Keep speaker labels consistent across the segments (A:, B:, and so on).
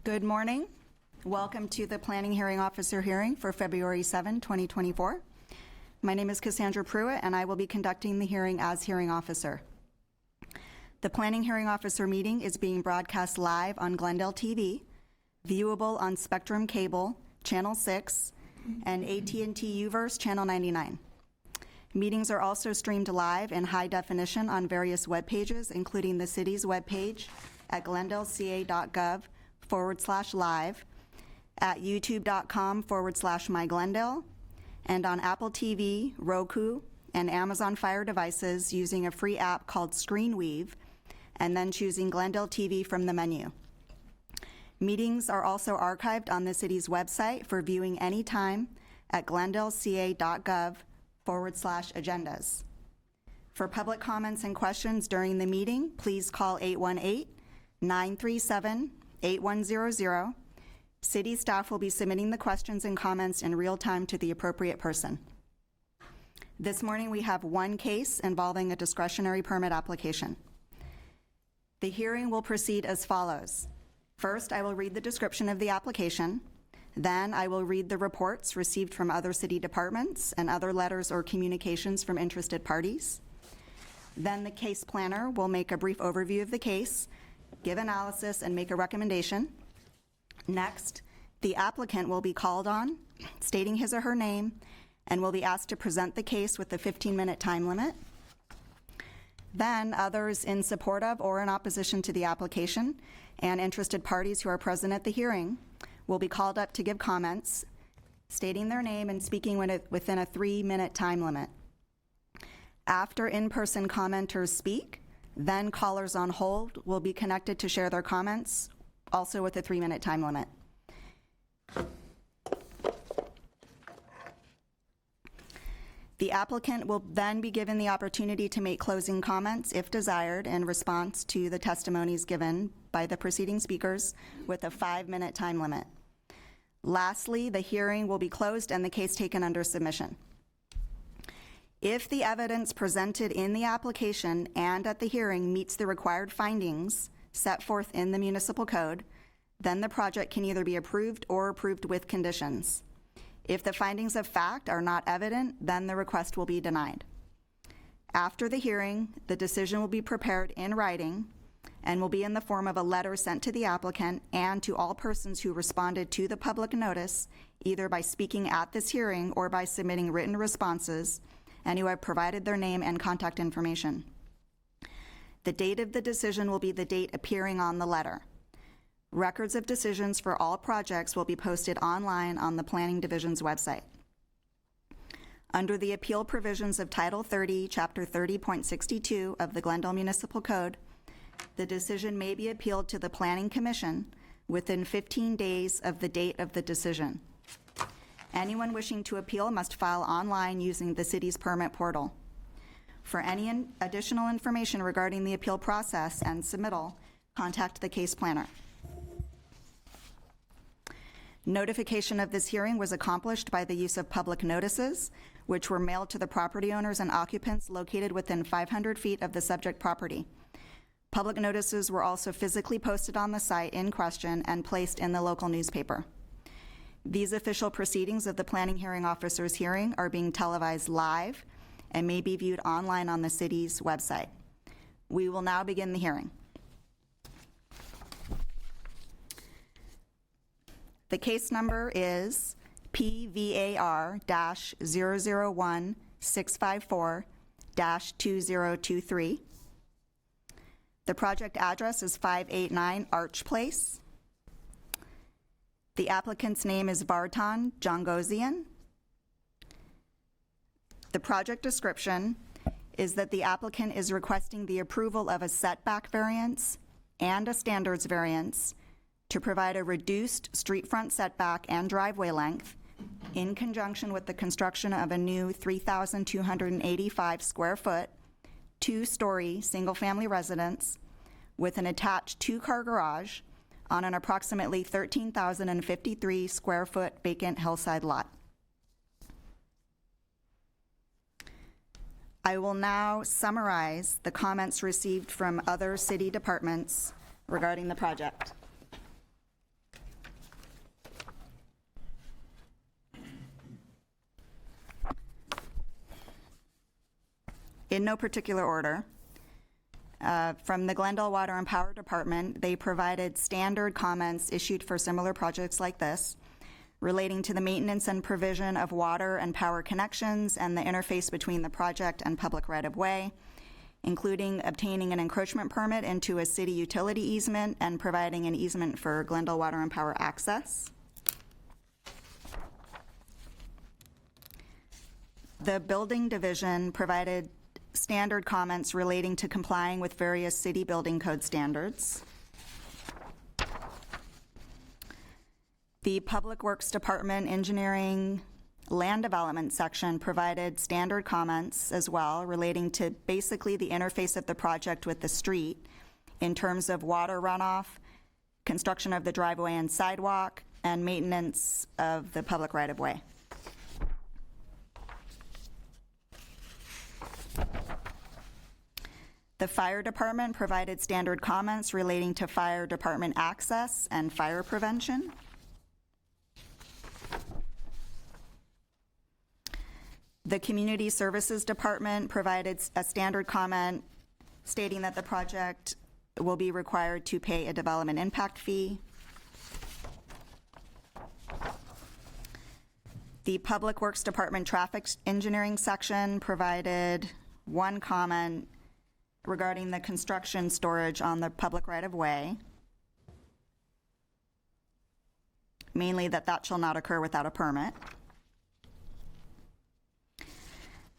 A: Good morning. Welcome to the Planning Hearing Officer hearing for February 7, 2024. My name is Cassandra Pruitt, and I will be conducting the hearing as hearing officer. The Planning Hearing Officer meeting is being broadcast live on Glendale TV, viewable on Spectrum Cable, Channel 6, and AT&T UVerse, Channel 99. Meetings are also streamed live in high definition on various web pages, including the city's webpage at glendaleca.gov/live, at youtube.com/MyGlendale, and on Apple TV, Roku, and Amazon Fire devices using a free app called ScreenWeave, and then choosing Glendale TV from the menu. Meetings are also archived on the city's website for viewing anytime at glendaleca.gov/agendas. For public comments and questions during the meeting, please call 818-937-8100. City staff will be submitting the questions and comments in real time to the appropriate person. This morning we have one case involving a discretionary permit application. The hearing will proceed as follows. First, I will read the description of the application. Then I will read the reports received from other city departments and other letters or communications from interested parties. Then the case planner will make a brief overview of the case, give analysis, and make a recommendation. Next, the applicant will be called on, stating his or her name, and will be asked to present the case with a 15-minute time limit. Then others in support of or in opposition to the application and interested parties who are present at the hearing will be called up to give comments, stating their name and speaking within a 3-minute time limit. After in-person commenters speak, then callers on hold will be connected to share their comments, also with a 3-minute time limit. The applicant will then be given the opportunity to make closing comments, if desired, in response to the testimonies given by the preceding speakers with a 5-minute time limit. Lastly, the hearing will be closed and the case taken under submission. If the evidence presented in the application and at the hearing meets the required findings set forth in the municipal code, then the project can either be approved or approved with conditions. If the findings of fact are not evident, then the request will be denied. After the hearing, the decision will be prepared in writing and will be in the form of a letter sent to the applicant and to all persons who responded to the public notice, either by speaking at this hearing or by submitting written responses, and who have provided their name and contact information. The date of the decision will be the date appearing on the letter. Records of decisions for all projects will be posted online on the Planning Division's website. Under the appeal provisions of Title 30, Chapter 30.62 of the Glendale Municipal Code, the decision may be appealed to the Planning Commission within 15 days of the date of the decision. Anyone wishing to appeal must file online using the city's permit portal. For any additional information regarding the appeal process and submittal, contact the case planner. Notification of this hearing was accomplished by the use of public notices, which were mailed to the property owners and occupants located within 500 feet of the subject property. Public notices were also physically posted on the site in question and placed in the local newspaper. These official proceedings of the Planning Hearing Officer's hearing are being televised live and may be viewed online on the city's website. We will now begin the hearing. The case number is PVAR-001654-2023. The project address is 589 Arch Place. The applicant's name is Vartan Jongosian. The project description is that the applicant is requesting the approval of a setback variance and a standards variance to provide a reduced street front setback and driveway length in conjunction with the construction of a new 3,285 square foot, 2-story single-family residence with an attached 2-car garage on an approximately 13,053 square foot vacant hillside lot. I will now summarize the comments received from other city departments regarding the project. in no particular order. From the Glendale Water and Power Department, they provided standard comments issued for similar projects like this, relating to the maintenance and provision of water and power connections and the interface between the project and public right-of-way, including obtaining an encroachment permit into a city utility easement and providing an easement for Glendale Water and Power access. The Building Division provided standard comments relating to complying with various city building code standards. The Public Works Department Engineering Land Development section provided standard comments as well relating to basically the interface of the project with the street in terms of water runoff, construction of the driveway and sidewalk, and maintenance of the public right-of-way. The Fire Department provided standard comments relating to fire department access and fire prevention. The Community Services Department provided a standard comment stating that the project will be required to pay a development impact fee. The Public Works Department Traffic Engineering section provided one comment regarding the construction storage on the public right-of-way, mainly that shall not occur without a permit.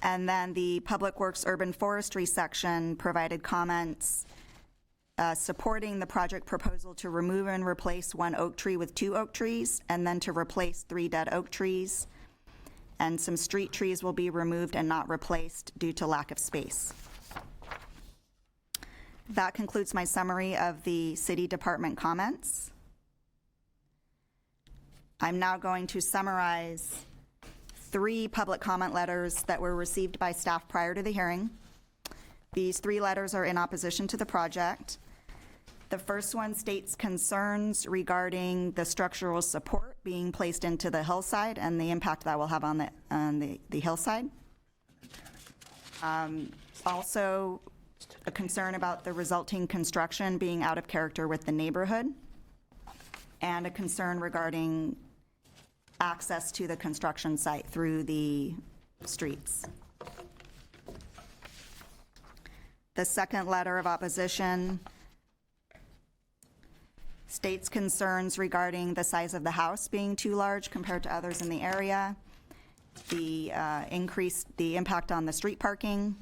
A: And then the Public Works Urban Forestry section provided comments supporting the project proposal to remove and replace one oak tree with 2 oak trees, and then to replace 3 dead oak trees. And some street trees will be removed and not replaced due to lack of space. That concludes my summary of the City Department comments. I'm now going to summarize 3 public comment letters that were received by staff prior to the hearing. These 3 letters are in opposition to the project. The first one states concerns regarding the structural support being placed into the hillside and the impact that will have on the hillside. Also, a concern about the resulting construction being out of character with the neighborhood, and a concern regarding access to the construction site through the streets. The second letter of opposition states concerns regarding the size of the house being too large compared to others in the area, the impact on the street parking,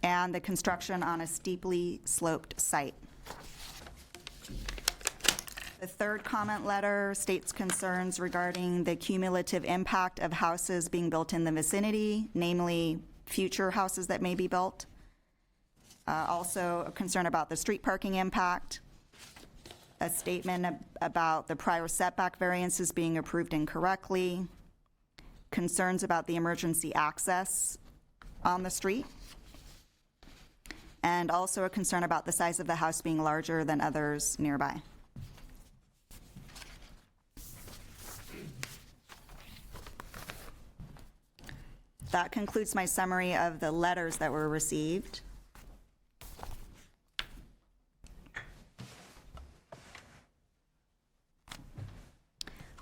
A: and the construction on a steeply sloped site. The third comment letter states concerns regarding the cumulative impact of houses being built in the vicinity, namely future houses that may be built. Also a concern about the street parking impact, a statement about the prior setback variances being approved incorrectly, concerns about the emergency access on the street, and also a concern about the size of the house being larger than others nearby. That concludes my summary of the letters that were received.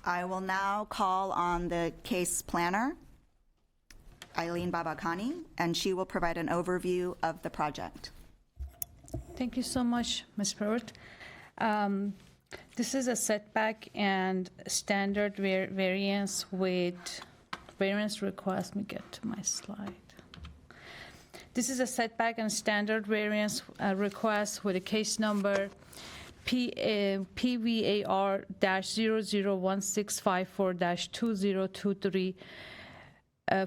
A: I will now call on the case planner, Eileen Babakani, and she will provide an overview of the project.
B: Thank you so much, Ms. Pruitt. This is a setback and standard variance with variance request. Let me get to my slide. This is a setback and standard variance request with a case number PVAR-001654-2023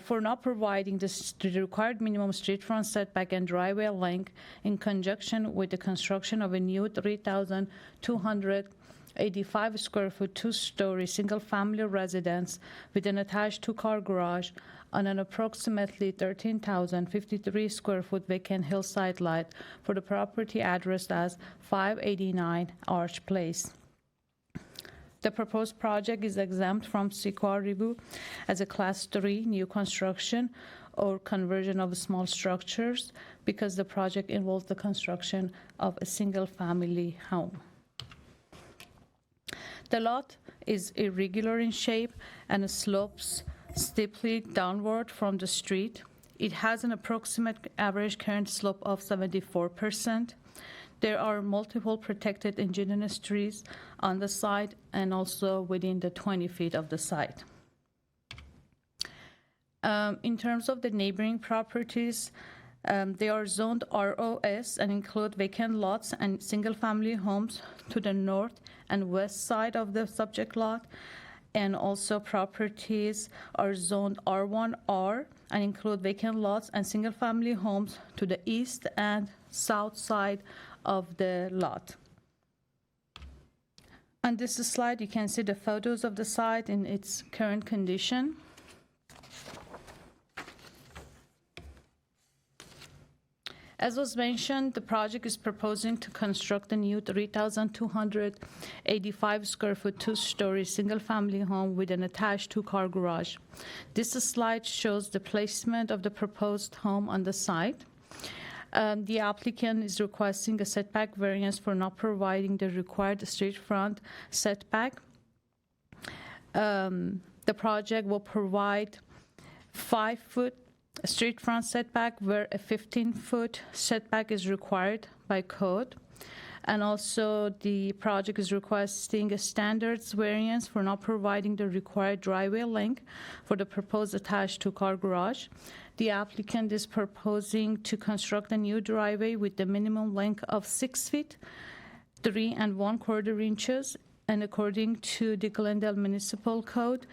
B: for not providing the required minimum street front setback and driveway length in conjunction with the construction of a new 3,285 square foot, 2-story single-family residence with an attached 2-car garage on an approximately 13,053 square foot vacant hillside lot for the property addressed as 589 Arch Place. The proposed project is exempt from CEQA review as a Class 3 new construction or conversion of small structures because the project involves the construction of a single-family home. The lot is irregular in shape and slopes steeply downward from the street. It has an approximate average current slope of 74%. There are multiple protected indigenous trees on the site and also within the 20 feet of the site. In terms of the neighboring properties, they are zoned ROS and include vacant lots and single-family homes to the north and west side of the subject lot, and also properties are zoned R1R and include vacant lots and single-family homes to the east and south side of the lot. On this slide, you can see the photos of the site in its current condition. As was mentioned, the project is proposing to construct a new 3,285 square foot, two-story single-family home with an attached two-car garage. This slide shows the placement of the proposed home on the site. The applicant is requesting a setback variance for not providing the required street front setback. The project will provide 5-foot street front setback where a 15-foot setback is required by code. And also the project is requesting a standards variance for not providing the required driveway length for the proposed attached two-car garage. The applicant is proposing to construct a new driveway with the minimum length of 6 feet, 3 1/4 inches, and according to the Glendale Municipal Code,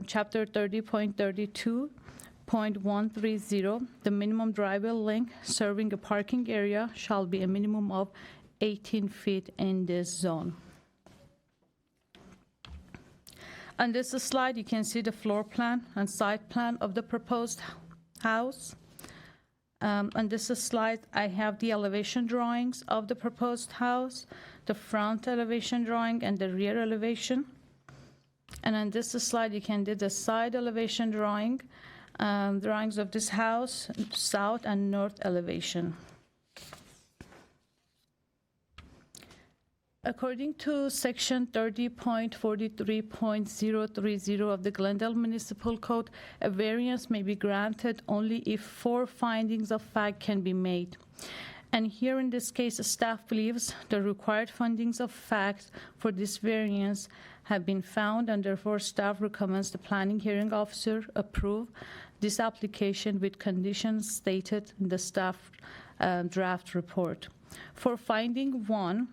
B: Chapter 30.32.130, the minimum driveway length serving a parking area shall be a minimum of 18 feet in this zone. On this slide, you can see the floor plan and site plan of the proposed house. On this slide, I have the elevation drawings of the proposed house, the front elevation drawing, and the rear elevation. And on this slide, you can do the side elevation drawing, drawings of this house, south and north elevation. According to Section 30.43.030 of the Glendale Municipal Code, a variance may be granted only if 4 findings of fact can be made. And here in this case, staff believes the required findings of fact for this variance have been found, and therefore staff recommends the planning hearing officer approve this application with conditions stated in the staff draft report. For finding 1,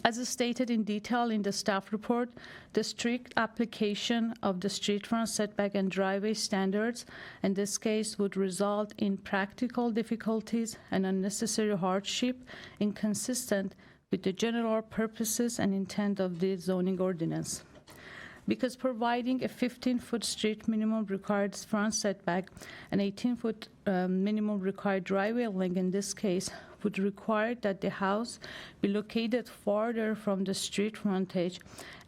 B: as stated in detail in the staff report, the strict application of the street front setback and driveway standards in this case would result in practical difficulties and unnecessary hardship inconsistent with the general purposes and intent of the zoning ordinance. Because providing a 15-foot street minimum required front setback and 18-foot minimum required driveway length in this case would require that the house be located farther from the street frontage,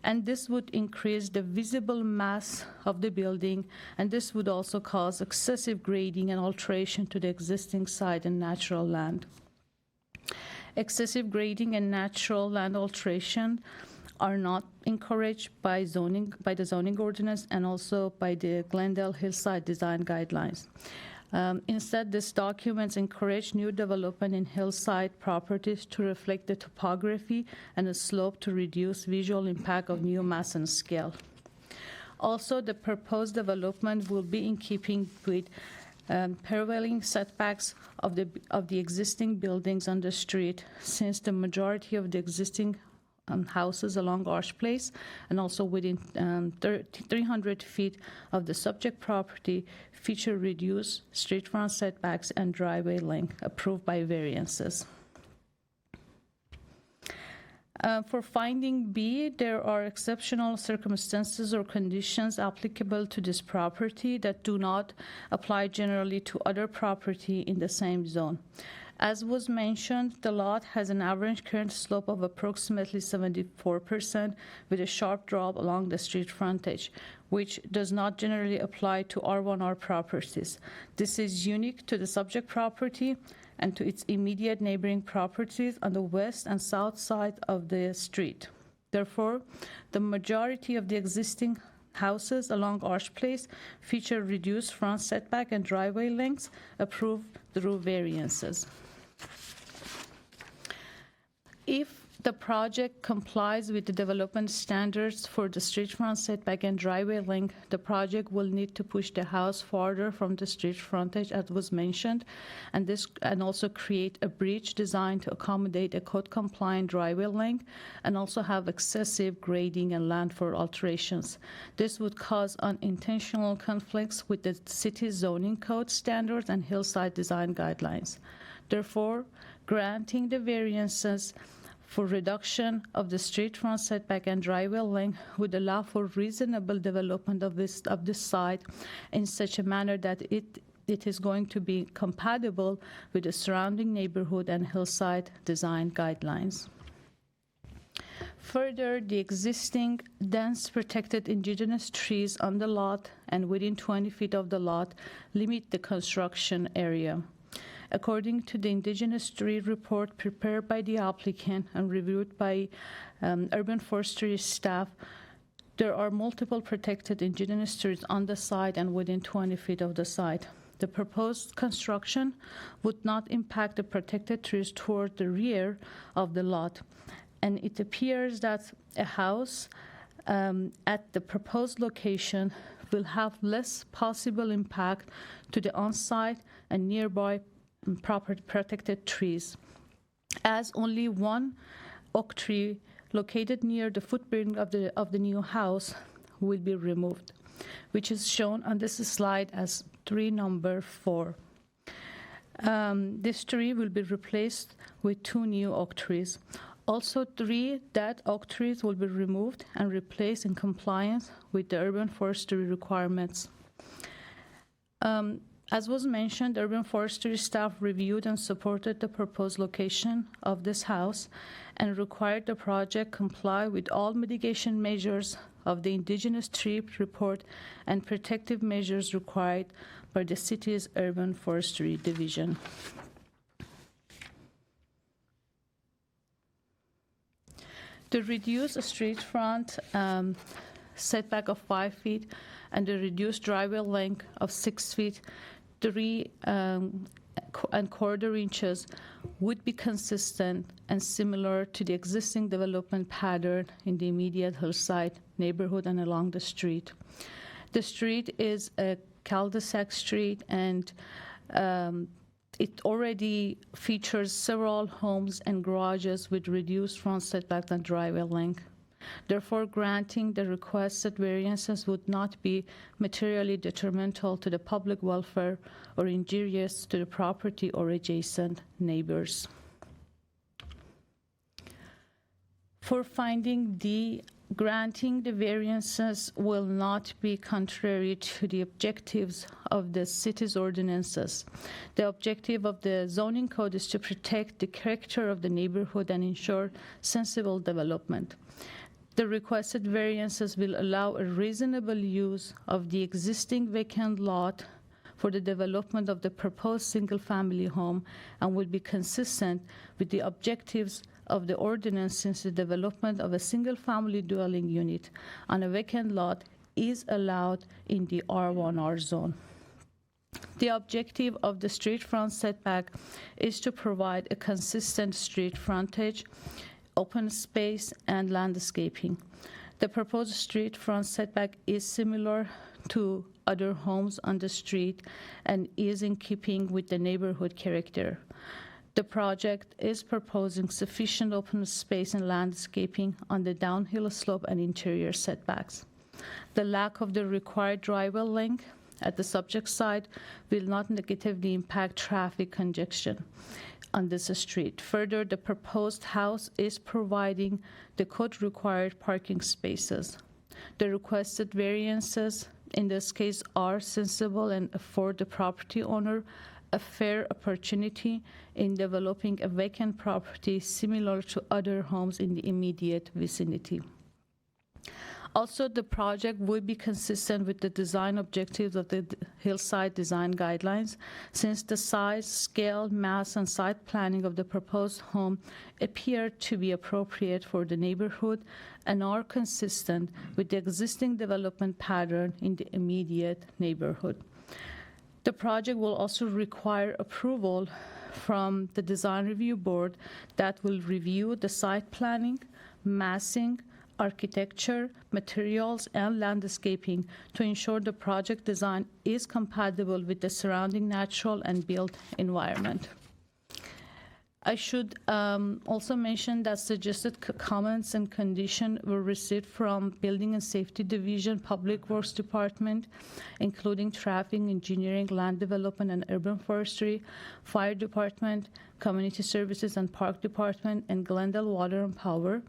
B: and this would increase the visible mass of the building, and this would also cause excessive grading and alteration to the existing site and natural land. Excessive grading and natural land alteration are not encouraged by the zoning ordinance and also by the Glendale Hillside Design Guidelines. Instead, these documents encourage new development in hillside properties to reflect the topography and the slope to reduce visual impact of new mass and scale. Also, the proposed development will be in keeping with prevailing setbacks of the existing buildings on the street, since the majority of the existing houses along Arch Place and also within 300 feet of the subject property feature reduced street front setbacks and driveway length approved by variances. For finding B, there are exceptional circumstances or conditions applicable to this property that do not apply generally to other property in the same zone. As was mentioned, the lot has an average current slope of approximately 74% with a sharp drop along the street frontage, which does not generally apply to R1R properties. This is unique to the subject property and to its immediate neighboring properties on the west and south side of the street. Therefore, the majority of the existing houses along Arch Place feature reduced front setback and driveway lengths approved through variances. If the project complies with the development standards for the street front setback and driveway length, the project will need to push the house farther from the street frontage, as was mentioned, and also create a bridge designed to accommodate a code-compliant driveway length, and also have excessive grading and landform alterations. This would cause unintentional conflicts with the city's zoning code standards and hillside design guidelines. Therefore, granting the variances for reduction of the street front setback and driveway length would allow for reasonable development of this site in such a manner that it is going to be compatible with the surrounding neighborhood and hillside design guidelines. Further, the existing dense protected indigenous trees on the lot and within 20 feet of the lot limit the construction area. According to the indigenous tree report prepared by the applicant and reviewed by urban forestry staff, there are multiple protected indigenous trees on the site and within 20 feet of the site. The proposed construction would not impact the protected trees toward the rear of the lot, and it appears that a house at the proposed location will have less possible impact to the on-site and nearby proper protected trees, as only one oak tree located near the footprint of the new house will be removed, which is shown on this slide as tree number 4. This tree will be replaced with 2 new oak trees. Also, 3 dead oak trees will be removed and replaced in compliance with the urban forestry requirements. As was mentioned, urban forestry staff reviewed and supported the proposed location of this house and required the project comply with all mitigation measures of the indigenous tree report and protective measures required by the city's urban forestry division. The reduced street front setback of 5 feet and the reduced driveway length of 6 feet 3¼ inches would be consistent and similar to the existing development pattern in the immediate hillside neighborhood and along the street. The street is a cul-de-sac street, and it already features several homes and garages with reduced front setback and driveway length. Therefore, granting the requested variances would not be materially detrimental to the public welfare or injurious to the property or adjacent neighbors. For finding D, granting the variances will not be contrary to the objectives of the city's ordinances. The objective of the zoning code is to protect the character of the neighborhood and ensure sensible development. The requested variances will allow a reasonable use of the existing vacant lot for the development of the proposed single-family home and will be consistent with the objectives of the ordinance, since the development of a single-family dwelling unit on a vacant lot is allowed in the R1R zone. The objective of the street front setback is to provide a consistent street frontage, open space, and landscaping. The proposed street front setback is similar to other homes on the street and is in keeping with the neighborhood character. The project is proposing sufficient open space and landscaping on the downhill slope and interior setbacks. The lack of the required driveway length at the subject site will not negatively impact traffic congestion on this street. Further, the proposed house is providing the code-required parking spaces. The requested variances in this case are sensible and afford the property owner a fair opportunity in developing a vacant property similar to other homes in the immediate vicinity. Also, the project would be consistent with the design objectives of the Hillside Design Guidelines, since the size, scale, mass, and site planning of the proposed home appear to be appropriate for the neighborhood and are consistent with the existing development pattern in the immediate neighborhood. The project will also require approval from the Design Review Board that will review the site planning, massing, architecture, materials, and landscaping to ensure the project design is compatible with the surrounding natural and built environment. I should also mention that suggested comments and conditions were received from Building and Safety Division, Public Works Department, including Traffic, Engineering, Land Development, and Urban Forestry, Fire Department, Community Services and Park Department, and Glendale Water and Power.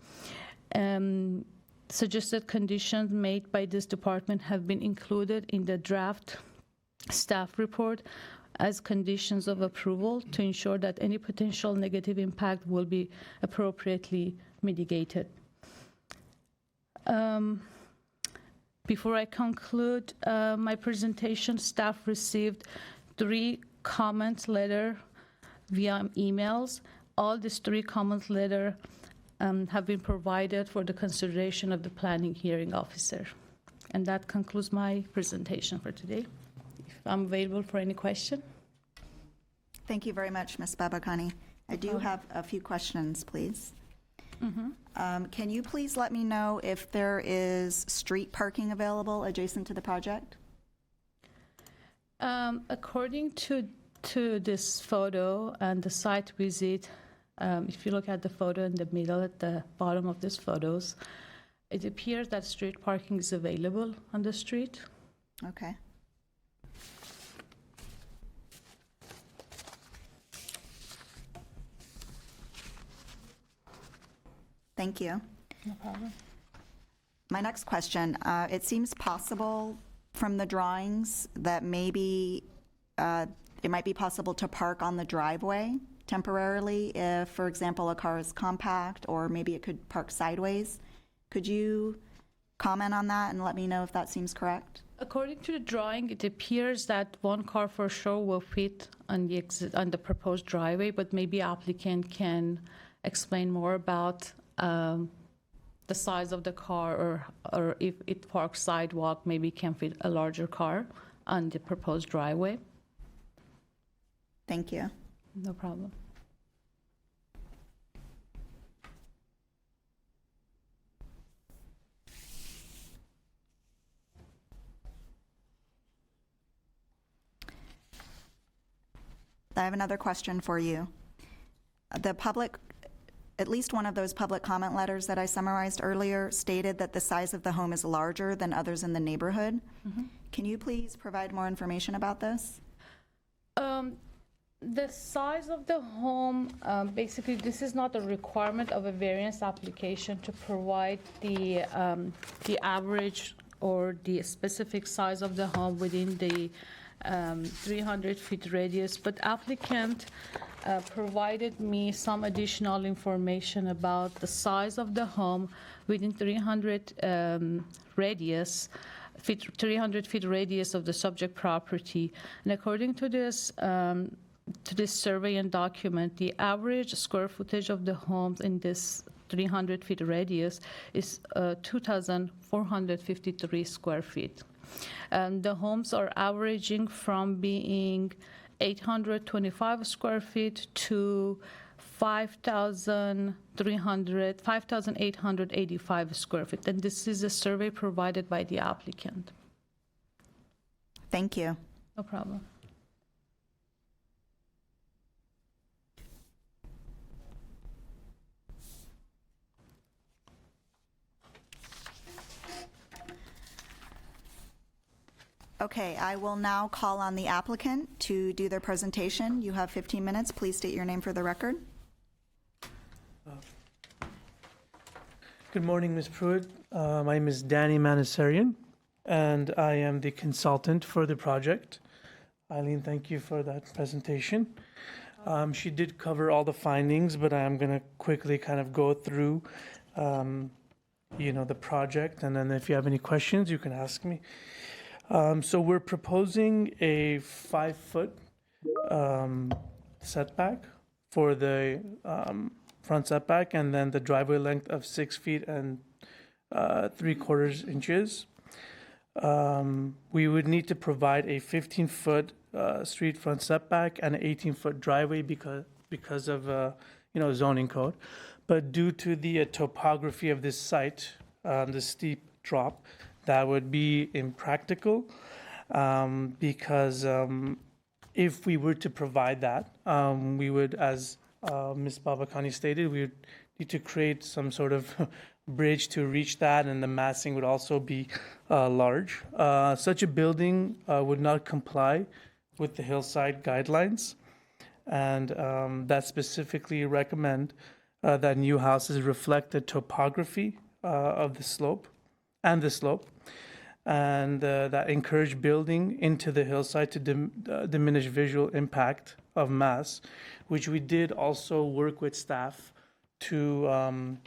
B: Suggested conditions made by this department have been included in the draft staff report as conditions of approval to ensure that any potential negative impact will be appropriately mitigated. Before I conclude my presentation, staff received 3 comment letters via emails. All these 3 comment letters have been provided for the consideration of the planning hearing officer. And that concludes my presentation for today. If I'm available for any question.
A: Thank you very much, Ms. Babakani. I do have a few questions, please. Can you please let me know if there is street parking available adjacent to the project?
B: According to this photo and the site visit, if you look at the photo in the middle, at the bottom of these photos, it appears that street parking is available on the street.
A: Okay. Thank you.
B: No problem.
A: My next question, it seems possible from the drawings that maybe it might be possible to park on the driveway temporarily if, for example, a car is compact, or maybe it could park sideways. Could you comment on that and let me know if that seems correct?
B: According to the drawing, it appears that one car for sure will fit on the proposed driveway, but maybe applicant can explain more about the size of the car, or if it parks sidewalk, maybe can fit a larger car on the proposed driveway.
A: Thank you.
B: No problem.
A: I have another question for you. The public, at least one of those public comment letters that I summarized earlier, stated that the size of the home is larger than others in the neighborhood. Can you please provide more information about this?
B: The size of the home, basically, this is not a requirement of a variance application to provide the average or the specific size of the home within the 300-foot radius, but applicant provided me some additional information about the size of the home within 300 feet radius of the subject property. And according to this survey and document, the average square footage of the homes in this 300 feet radius is 2,453 square feet. The homes are averaging from being 825 square feet to 5,885 square feet. And this is a survey provided by the applicant.
A: Thank you.
B: No problem.
A: Okay, I will now call on the applicant to do their presentation. You have 15 minutes. Please state your name for the record.
C: Good morning, Ms. Pruitt. My name is Danny Manasarian, and I am the consultant for the project. Eileen, thank you for that presentation. She did cover all the findings, but I'm going to quickly kind of go through, the project, and then if you have any questions, you can ask me. So we're proposing a 5-foot setback for the front setback, and then the driveway length of 6 feet and 3/4 inches. We would need to provide a 15-foot street front setback and an 18-foot driveway because of zoning code. But due to the topography of this site, the steep drop, that would be impractical because if we were to provide that, we would, as Ms. Babakani stated, we would need to create some sort of bridge to reach that, and the massing would also be large. Such a building would not comply with the hillside guidelines, and that specifically recommend that new houses reflect the topography of the slope, and that encourage building into the hillside to diminish visual impact of mass, which we did also work with staff to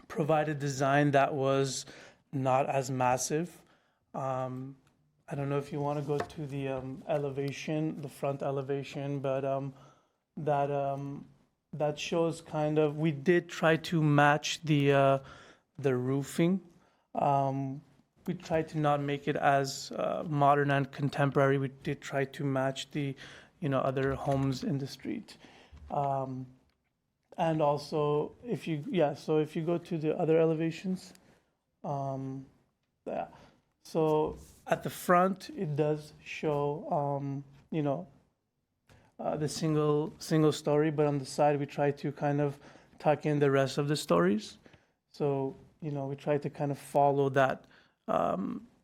C: provide a design that was not as massive. I don't know if you want to go to the elevation, the front elevation, but that shows kind of, we did try to match the roofing. We tried to not make it as modern and contemporary. We did try to match the other homes in the street. And also, if you go to the other elevations, so at the front, it does show, the single story, but on the side, we try to kind of tuck in the rest of the stories. So, we try to kind of follow that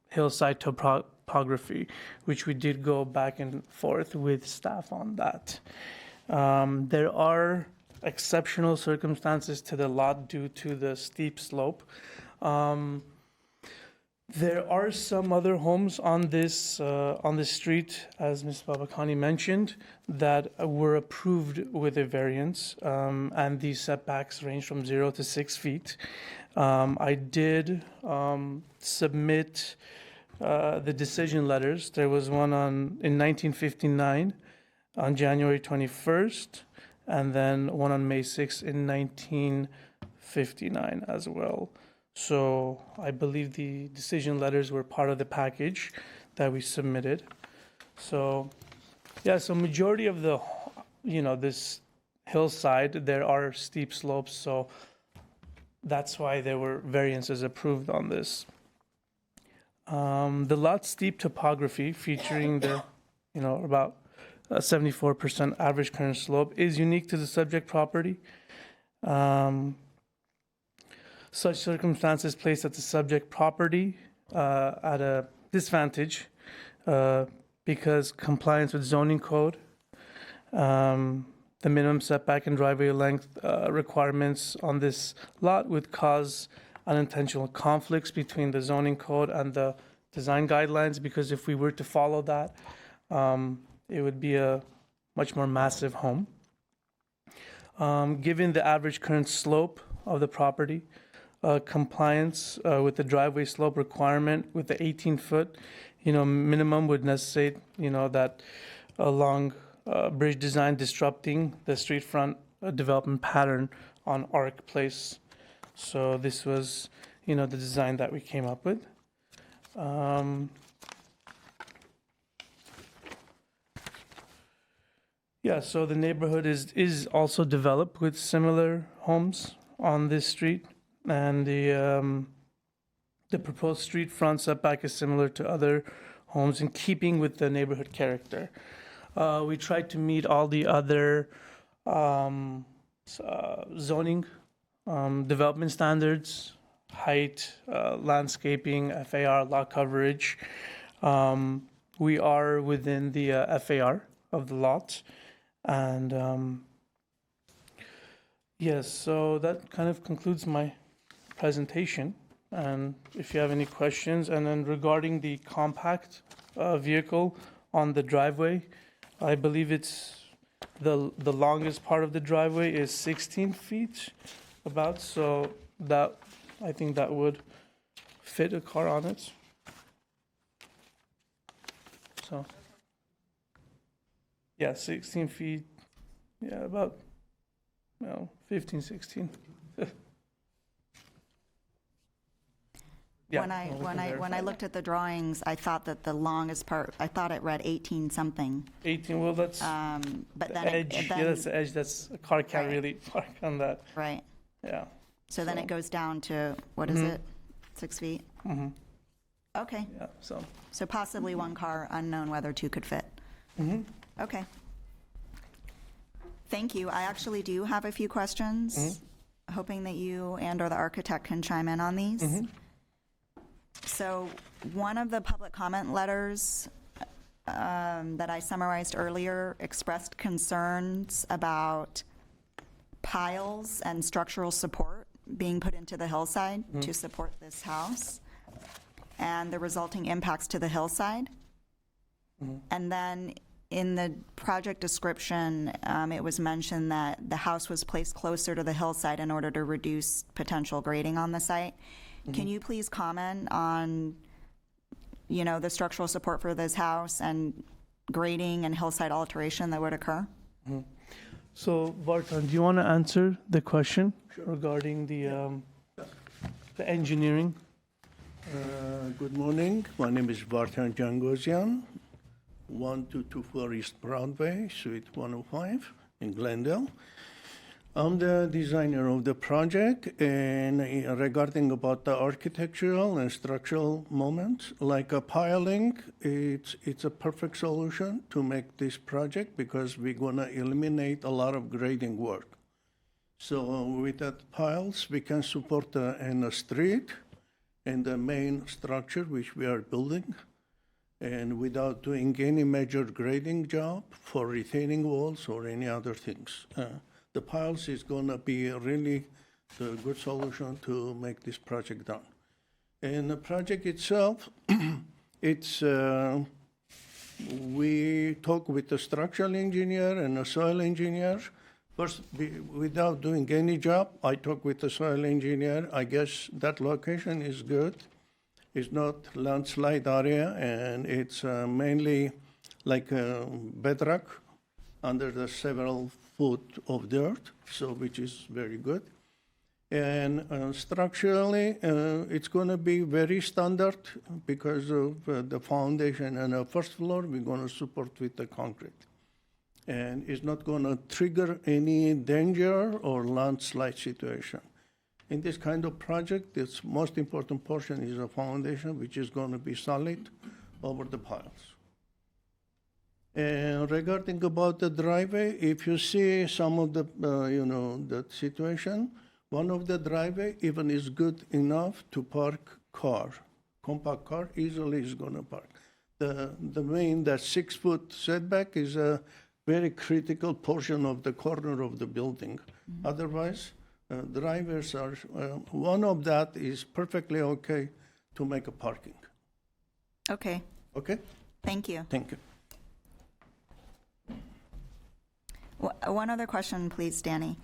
C: hillside topography, which we did go back and forth with staff on that. There are exceptional circumstances to the lot due to the steep slope. There are some other homes on this street, as Ms. Babakani mentioned, that were approved with a variance, and these setbacks range from 0 to 6 feet. I did submit the decision letters. There was one in 1959 on January 21st, and then one on May 6th in 1959 as well. So I believe the decision letters were part of the package that we submitted. So, so majority of the, this hillside, there are steep slopes, so that's why there were variances approved on this. The lot's steep topography, featuring the, about 74% average current slope, is unique to the subject property. Such circumstances place at the subject property at a disadvantage because compliance with zoning code, the minimum setback and driveway length requirements on this lot would cause unintentional conflicts between the zoning code and the design guidelines, because if we were to follow that, it would be a much more massive home. Given the average current slope of the property, compliance with the driveway slope requirement with the 18-foot, minimum would necessitate, that a long bridge design disrupting the street front development pattern on Arc Place. So this was, the design that we came up with. So the neighborhood is also developed with similar homes on this street, and the proposed street front setback is similar to other homes in keeping with the neighborhood character. We tried to meet all the other zoning development standards, height, landscaping, FAR, lot coverage. We are within the FAR of the lot. And yes, so that kind of concludes my presentation. And if you have any questions, and then regarding the compact vehicle on the driveway. I believe it's the longest part of the driveway is 16 feet about, so that, I think that would fit a car on it. So, yeah, 16 feet, yeah, about, 15, 16. Yeah,
A: When I looked at the drawings, I thought that the longest part, I thought it read 18 something.
C: 18, well, that's
A: But
C: the
A: then
C: edge.
A: it
C: Yeah, that's the edge. That's a car can't
A: Right.
C: really park on that.
A: right.
C: Yeah.
A: So then it goes down to, what is it? 6 feet?
C: Mm-hmm.
A: Okay.
C: Yeah. So.
A: So possibly one car, unknown whether two could fit.
C: Mm-hmm.
A: Okay. Thank you. I actually do have a few questions, hoping that you and/or the architect can chime in on these.
C: Mm-hmm.
A: So one of the public comment letters that I summarized earlier expressed concerns about piles and structural support being put into the hillside to support this house and the resulting impacts to the hillside. And then in the project description, it was mentioned that the house was placed closer to the hillside in order to reduce potential grading on the site. Can you please comment on, the structural support for this house and grading and hillside alteration that would occur?
C: So, Vartan, do you want to answer the question regarding the engineering?
D: Good morning. My name is Vartan Jangosian, 1224 East Broadway, Suite 105 in Glendale. I'm the designer of the project, and regarding about the architectural and structural moments, like a piling, it's a perfect solution to make this project because we're gonna eliminate a lot of grading work. So with that piles, we can support in the street and the main structure which we are building, and without doing any major grading job for retaining walls or any other things. The piles is going to be really the good solution to make this project done. And the project itself, we talk with the structural engineer and the soil engineer. First, without doing any job, I talk with the soil engineer. I guess that location is good. It's not landslide area, and it's mainly like bedrock under the several foot of dirt, so which is very good. And structurally, it's going to be very standard because of the foundation and the first floor, we're going to support with the concrete. And it's not going to trigger any danger or landslide situation. In this kind of project, its most important portion is a foundation, which is going to be solid over the piles. And regarding about the driveway, if you see some of the, the situation, one of the driveway even is good enough to park car, compact car easily is going to park. The 6 foot setback is a very critical portion of the corner of the building. Otherwise, drivers are, one of that is perfectly okay to make a parking.
A: Okay,
D: Okay?
A: thank you.
D: Thank you.
A: One other question, please, Danny.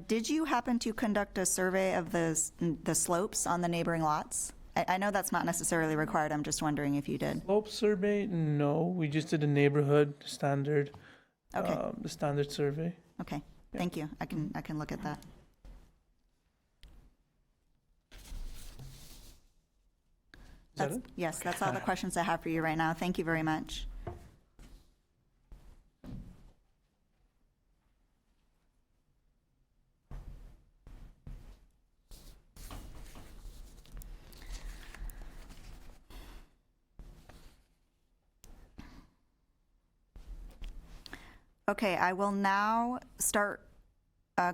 A: Did you happen to conduct a survey of the slopes on the neighboring lots? I know that's not necessarily required. I'm just wondering if you did.
C: Slope survey? No, we just did a neighborhood standard.
A: Okay.
C: The standard survey.
A: Okay, thank you. I can look at that.
C: Is that it?
A: Yes, that's all the questions I have for you right now. Thank you very much. Okay, I will now start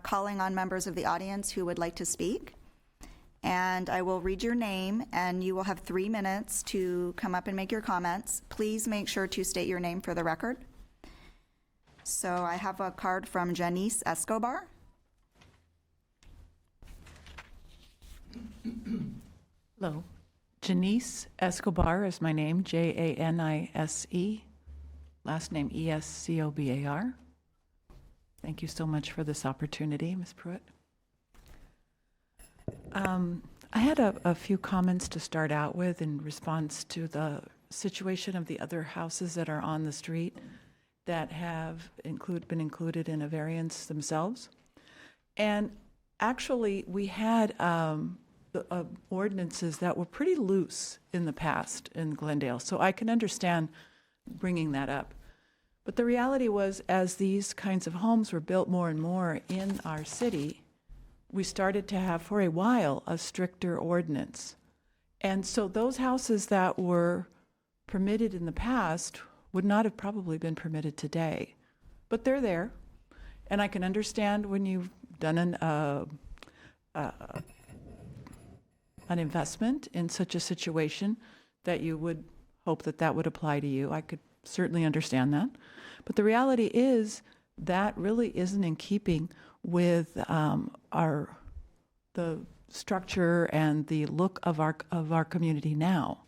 A: calling on members of the audience who would like to speak. And I will read your name, and you will have 3 minutes to come up and make your comments. Please make sure to state your name for the record. So I have a card from Janice Escobar.
E: Hello. Janice Escobar is my name, Janise. last name Escobar. Thank you so much for this opportunity, Ms. Pruitt. I had a few comments to start out with in response to the situation of the other houses that are on the street that have been included in a variance themselves. And actually, we had ordinances that were pretty loose in the past in Glendale, so I can understand bringing that up. But the reality was, as these kinds of homes were built more and more in our city, we started to have, for a while, a stricter ordinance. And so those houses that were permitted in the past would not have probably been permitted today. But they're there. And I can understand when you've done an investment in such a situation that you would hope that that would apply to you. I could certainly understand that. But the reality is that really isn't in keeping with the structure and the look of our community now.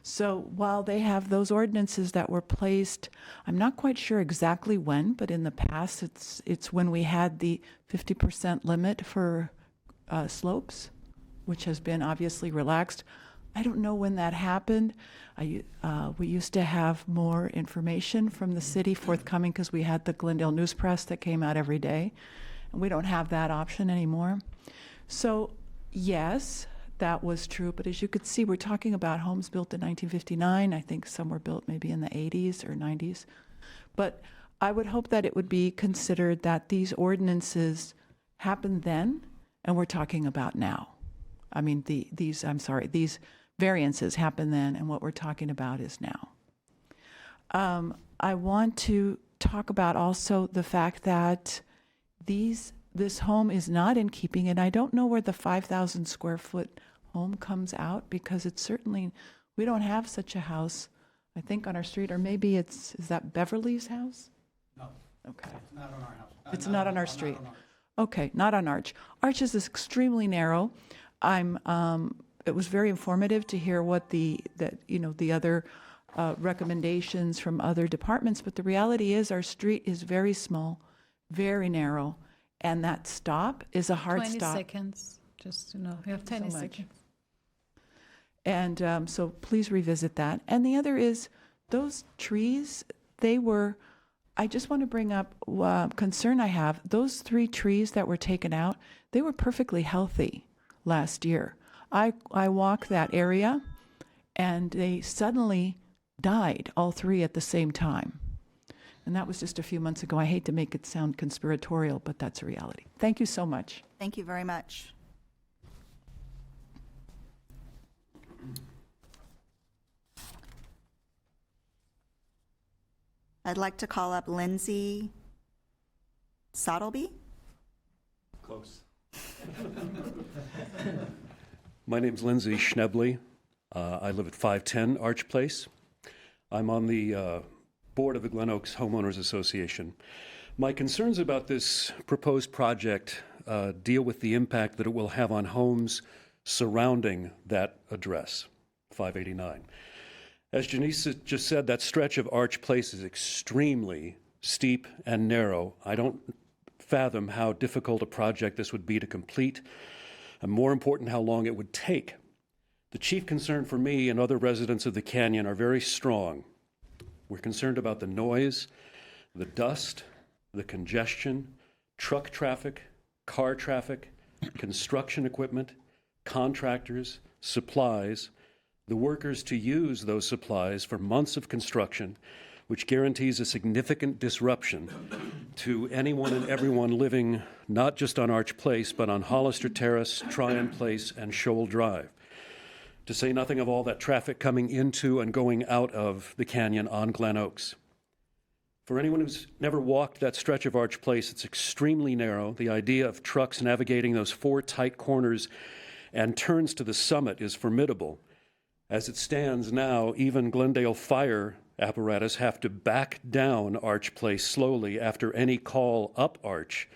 E: So while they have those ordinances that were placed, I'm not quite sure exactly when, but in the past, it's when we had the 50% limit for slopes, which has been obviously relaxed. I don't know when that happened. We used to have more information from the city forthcoming because we had the Glendale News Press that came out every day, and we don't have that option anymore. So yes, that was true, but as you could see, we're talking about homes built in 1959. I think some were built maybe in the 80s or 90s. But I would hope that it would be considered that these ordinances happened then, and we're talking about now. I mean, these variances happened then, and what we're talking about is now. I want to talk about also the fact that this home is not in keeping, and I don't know where the 5,000 square foot home comes out, because it's certainly, we don't have such a house, I think, on our street, or maybe is that Beverly's house?
F: No.
E: Okay.
F: It's not on our house.
E: It's not on our street.
F: Not on ours.
E: Okay, not on Arch. Arch is extremely narrow. It was very informative to hear what the other recommendations from other departments, but the reality is our street is very small, very narrow, and that stop is a hard
B: 20
E: stop.
B: seconds, just to know. You have 20
E: so much.
B: seconds.
E: And so please revisit that. And the other is those trees, I just want to bring up concern I have. Those 3 trees that were taken out, they were perfectly healthy last year. I walk that area, and they suddenly died, all 3 at the same time. And that was just a few months ago. I hate to make it sound conspiratorial, but that's a reality. Thank you so much.
A: Thank you very much. I'd like to call up Lindsay Sottleby.
G: Close. My name's Lindsay Schnebley. I live at 510 Arch Place. I'm on the board of the Glen Oaks Homeowners Association. My concerns about this proposed project deal with the impact that it will have on homes surrounding that address, 589. As Janice just said, that stretch of Arch Place is extremely steep and narrow. I don't fathom how difficult a project this would be to complete, and more important, how long it would take. The chief concern for me and other residents of the canyon are very strong. We're concerned about the noise, the dust, the congestion, truck traffic, car traffic, construction equipment, contractors, supplies, the workers to use those supplies for months of construction, which guarantees a significant disruption to anyone and everyone living not just on Arch Place, but on Hollister Terrace, Tryon Place, and Shoal Drive. To say nothing of all that traffic coming into and going out of the canyon on Glen Oaks. For anyone who's never walked that stretch of Arch Place, it's extremely narrow. The idea of trucks navigating those 4 tight corners and turns to the summit is formidable. As it stands now, even Glendale fire apparatus have to back down Arch Place slowly after any call up Arch.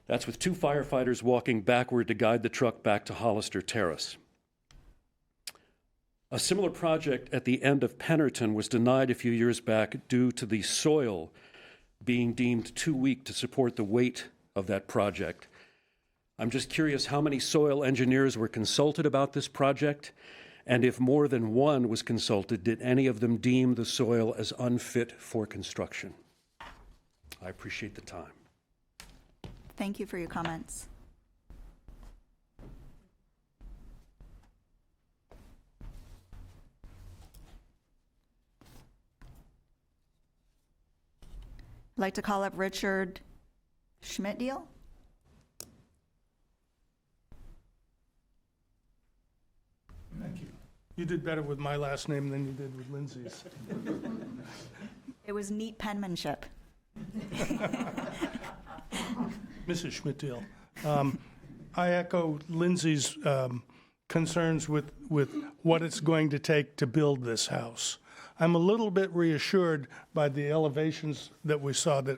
G: That's with 2 firefighters walking backward to guide the truck back to Hollister Terrace. A similar project at the end of Pennerton was denied a few years back due to the soil being deemed too weak to support the weight of that project. I'm just curious how many soil engineers were consulted about this project, and if more than one was consulted, did any of them deem the soil as unfit for construction? I appreciate the time.
A: Thank you for your comments. I'd like to call up Richard Schmidtdeal.
F: Thank you. You did better with my last name than you did with Lindsay's.
A: It was neat penmanship.
F: Mrs. Schmidtdeal. I echo Lindsay's concerns with what it's going to take to build this house. I'm a little bit reassured by the elevations that we saw, the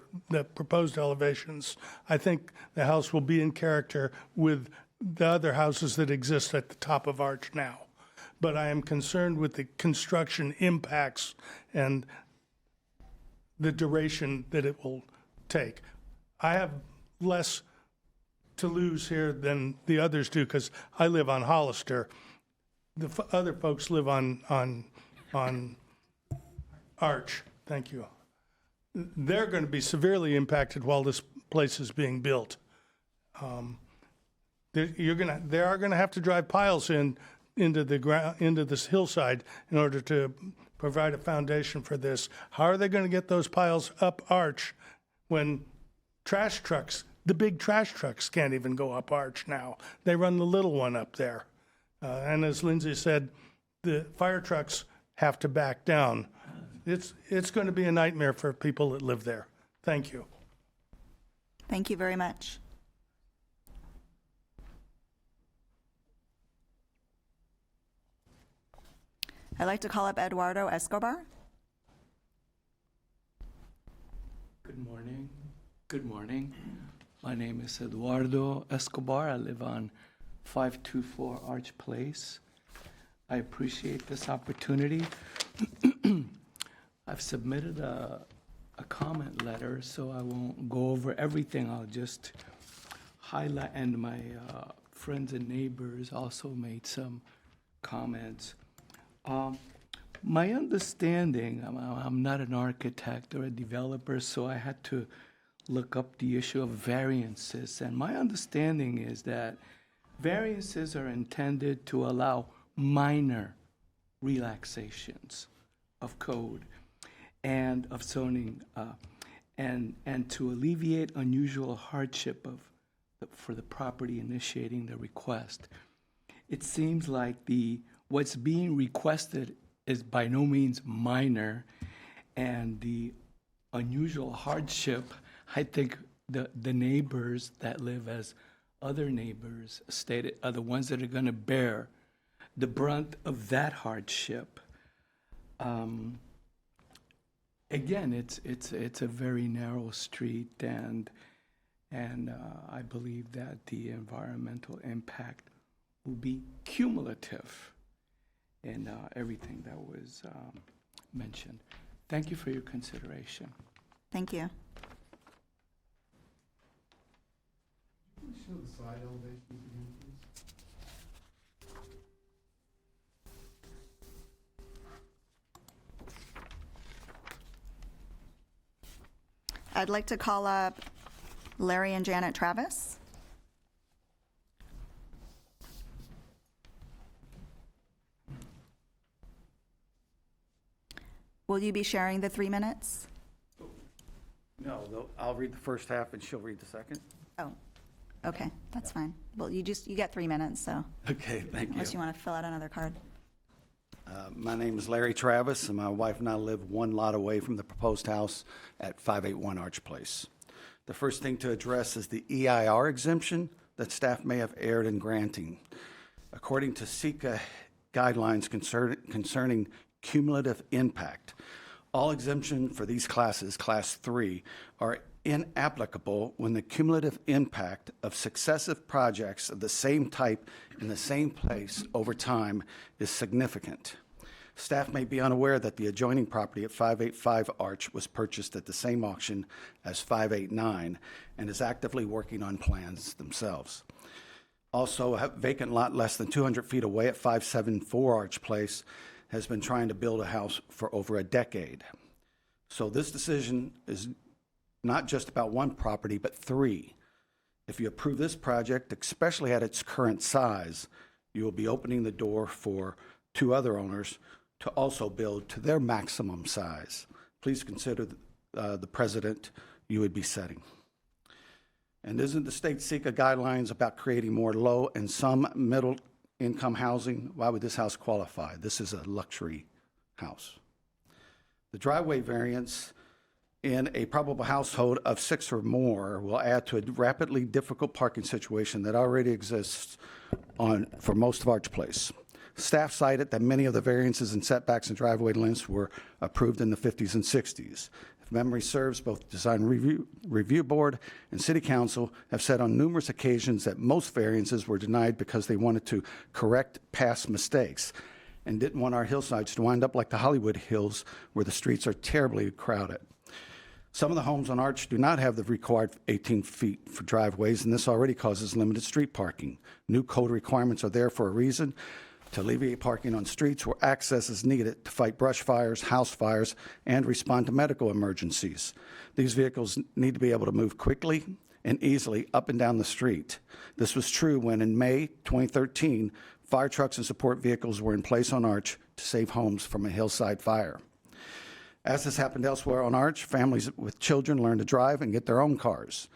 F: proposed elevations. I think the house will be in character with the other houses that exist at the top of Arch now. But I am concerned with the construction impacts and the duration that it will take. I have less to lose here than the others do because I live on Hollister. The other folks live on Arch. Thank you. They're going to be severely impacted while this place is being built. They are going to have to drive piles into this hillside in order to provide a foundation for this. How are they going to get those piles up Arch when trash trucks, the big trash trucks, can't even go up Arch now? They run the little one up there. And as Lindsay said, the fire trucks have to back down. It's going to be a nightmare for people that live there. Thank you.
A: Thank you very much. I'd like to call up Eduardo Escobar.
H: Good morning. Good morning. My name is Eduardo Escobar. I live on 524 Arch Place. I appreciate this opportunity. I've submitted a comment letter, so I won't go over everything. I'll just highlight, and my friends and neighbors also made some comments. My understanding, I'm not an architect or a developer, so I had to look up the issue of variances. And my understanding is that variances are intended to allow minor relaxations of code and of zoning, and to alleviate unusual hardship for the property initiating the request. It seems like what's being requested is by no means minor, and the unusual hardship, I think the neighbors that live as other neighbors stated are the ones that are going to bear the brunt of that hardship. Again, it's a very narrow street, and I believe that the environmental impact will be cumulative in everything that was mentioned. Thank you for your consideration.
A: Thank you.
I: Show the side elevations again, please.
A: I'd like to call up Larry and Janet Travis. Will you be sharing the 3 minutes?
I: No, I'll read the first half and she'll read the second.
A: Oh, okay, that's fine. Well, you get 3 minutes, so
I: Okay, thank you.
A: unless you want to fill out another card.
I: My name is Larry Travis, and my wife and I live one lot away from the proposed house at 581 Arch Place. The first thing to address is the EIR exemption that staff may have erred in granting. According to SECA guidelines concerning cumulative impact, all exemption for these classes, Class 3, are inapplicable when the cumulative impact of successive projects of the same type in the same place over time is significant. Staff may be unaware that the adjoining property at 585 Arch was purchased at the same auction as 589 and is actively working on plans themselves. Also, a vacant lot less than 200 feet away at 574 Arch Place has been trying to build a house for over a decade. So this decision is not just about one property, but three. If you approve this project, especially at its current size, you will be opening the door for two other owners to also build to their maximum size. Please consider the precedent you would be setting. And isn't the state SECA guidelines about creating more low and some middle income housing? Why would this house qualify? This is a luxury house. The driveway variance in a probable household of 6 or more will add to a rapidly difficult parking situation that already exists for most of Arch Place. Staff cited that many of the variances and setbacks and driveway lengths were approved in the 50s and 60s. If memory serves, both the Design Review Board and City Council have said on numerous occasions that most variances were denied because they wanted to correct past mistakes and didn't want our hillsides to wind up like the Hollywood Hills, where the streets are terribly crowded. Some of the homes on Arch do not have the required 18 feet for driveways, and this already causes limited street parking. New code requirements are there for a reason, to alleviate parking on streets where access is needed to fight brush fires, house fires, and respond to medical emergencies. These vehicles need to be able to move quickly and easily up and down the street. This was true when, in May 2013, fire trucks and support vehicles were in place on Arch to save homes from a hillside fire. As has happened elsewhere on Arch, families with children learn to drive and get their own cars.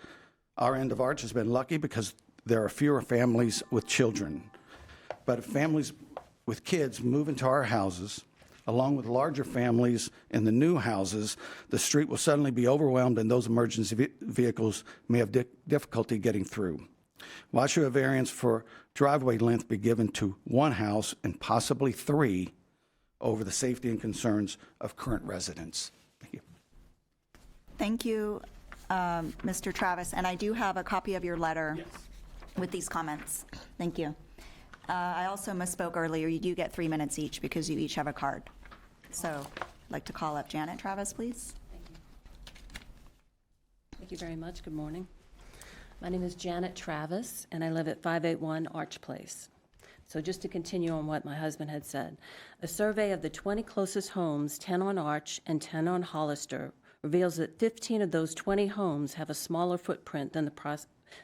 I: Our end of Arch has been lucky because there are fewer families with children. But if families with kids move into our houses, along with larger families in the new houses, the street will suddenly be overwhelmed and those emergency vehicles may have difficulty getting through. Why should a variance for driveway length be given to one house and possibly three over the safety and concerns of current residents? Thank you.
A: Thank you, Mr. Travis. And I do have a copy of your letter with these comments. Thank you. I also misspoke earlier. You do get 3 minutes each because you each have a card. So I'd like to call up Janet Travis, please.
J: Thank you very much. Good morning. My name is Janet Travis, and I live at 581 Arch Place. So just to continue on what my husband had said, a survey of the 20 closest homes, 10 on Arch and 10 on Hollister, reveals that 15 of those 20 homes have a smaller footprint than the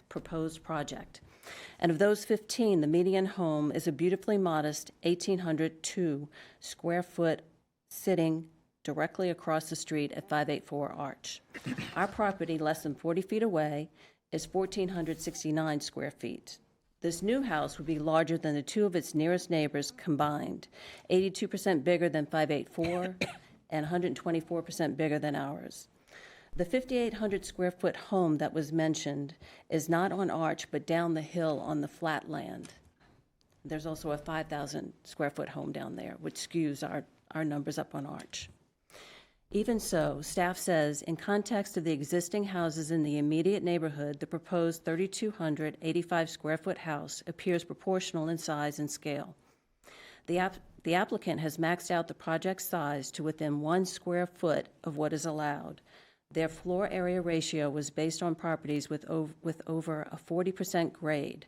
J: proposed project. And of those 15, the median home is a beautifully modest 1,802 square foot sitting directly across the street at 584 Arch. Our property, less than 40 feet away, is 1,469 square feet. This new house would be larger than the two of its nearest neighbors combined, 82% bigger than 584 and 124% bigger than ours. The 5,800 square foot home that was mentioned is not on Arch, but down the hill on the flat land. There's also a 5,000 square foot home down there, which skews our numbers up on Arch. Even so, staff says, in context of the existing houses in the immediate neighborhood, the proposed 3,285 square foot house appears proportional in size and scale. The applicant has maxed out the project size to within 1 square foot of what is allowed. Their floor area ratio was based on properties with over a 40% grade.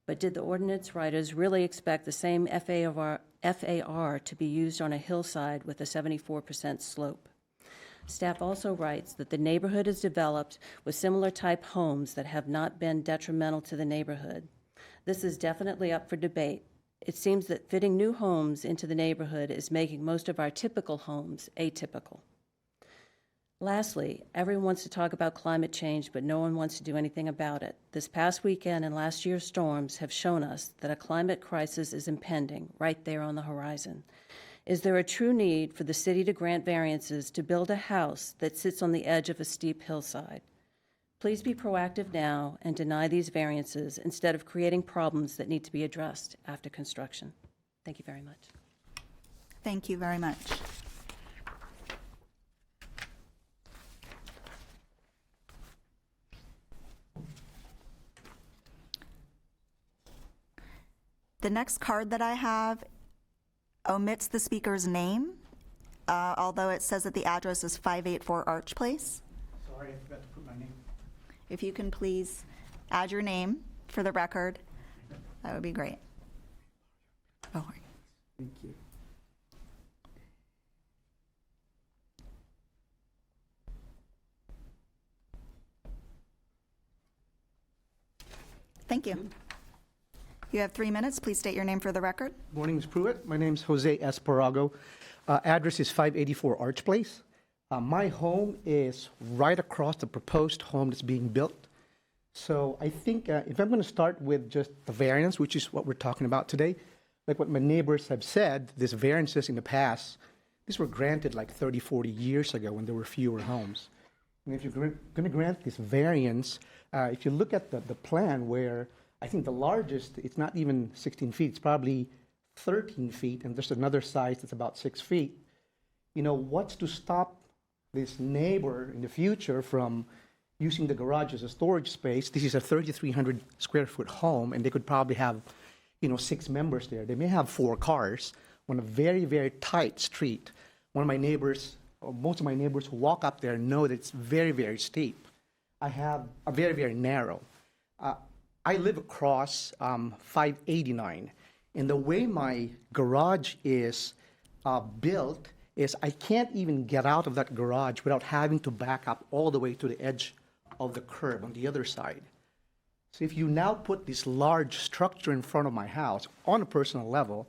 J: But did the ordinance writers really expect the same FAR to be used on a hillside with a 74% slope? Staff also writes that the neighborhood is developed with similar type homes that have not been detrimental to the neighborhood. This is definitely up for debate. It seems that fitting new homes into the neighborhood is making most of our typical homes atypical. Lastly, everyone wants to talk about climate change, but no one wants to do anything about it. This past weekend and last year's storms have shown us that a climate crisis is impending right there on the horizon. Is there a true need for the city to grant variances to build a house that sits on the edge of a steep hillside? Please be proactive now and deny these variances instead of creating problems that need to be addressed after construction. Thank you very much.
A: Thank you very much. The next card that I have omits the speaker's name, although it says that the address is 584 Arch Place.
K: Sorry, I forgot to put my name.
A: If you can please add your name for the record, that would be great. Oh,
K: Thank you.
A: thank you. You have 3 minutes. Please state your name for the record.
K: Morning, Ms. Pruitt. My name's Jose Esparago. Address is 584 Arch Place. My home is right across the proposed home that's being built. So I think if I'm going to start with just the variance, which is what we're talking about today, like what my neighbors have said, these variances in the past, these were granted like 30, 40 years ago when there were fewer homes. And if you're going to grant this variance, if you look at the plan where I think the largest, it's not even 16 feet, it's probably 13 feet, and there's another size that's about 6 feet. You know, what's to stop this neighbor in the future from using the garage as a storage space? This is a 3,300 square foot home, and they could probably have, 6 members there. They may have 4 cars on a very, very tight street. One of my neighbors, or most of my neighbors who walk up there know that it's very, very steep. I have a very, very narrow. I live across 589, and the way my garage is built is I can't even get out of that garage without having to back up all the way to the edge of the curb on the other side. So if you now put this large structure in front of my house on a personal level,